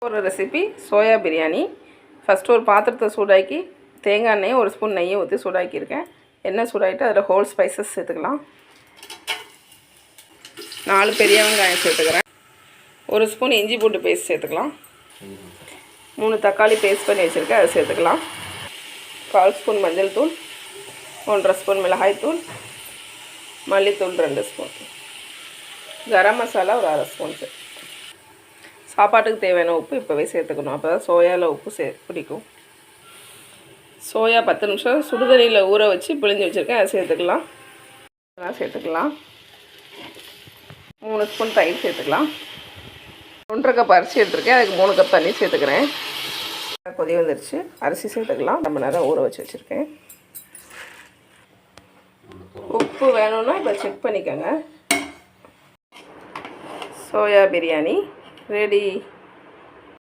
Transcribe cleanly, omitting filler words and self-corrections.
ஒரு recipe soya biryani. First ஒரு பாத்திரத்தை சூடாக்கி தேங்காய் எண்ணெயை ஒரு ஸ்பூன் நெய்யை ஊற்றி சூடாக்கியிருக்கேன். எண்ணெய் சூடாகிட்டு அதில் ஹோல் ஸ்பைசஸ் சேர்த்துக்கலாம். 4 பெரிய வெங்காயம் சேர்த்துக்கிறேன். 1 ஸ்பூன் இஞ்சி பூண்டு பேஸ்ட் சேர்த்துக்கலாம். 3 தக்காளி பேஸ்ட் பண்ணி வச்சுருக்கேன், அதை சேர்த்துக்கலாம். 1/4 ஸ்பூன் மஞ்சள் தூள், 1/2 ஸ்பூன் மிளகாய் தூள், மல்லித்தூள் 2 ஸ்பூன், கரம் மசாலா ஒரு 1/2 ஸ்பூன். சாப்பாட்டுக்கு தேவையான உப்பு இப்போவே சேர்த்துக்கணும், அப்போ தான் சோயாவில் உப்பு பிடிக்கும். சோயா 10 நிமிஷம் சுடுதண்ணியில் ஊற வச்சு பிழிஞ்சு வச்சுருக்கேன், அதை சேர்த்துக்கலாம். 3 ஸ்பூன் தயிர் சேர்த்துக்கலாம். 1.5 கப் அரிசி எடுத்துருக்கேன், அதுக்கு 3 கப் தண்ணி சேர்த்துக்கிறேன். கொதி வந்துருச்சு, அரிசி சேர்த்துக்கலாம். 1 மணி நேரம் ஊற வச்சு வச்சுருக்கேன். உப்பு வேணும்னா இப்போ செக் பண்ணிக்கோங்க. Soya biryani ready.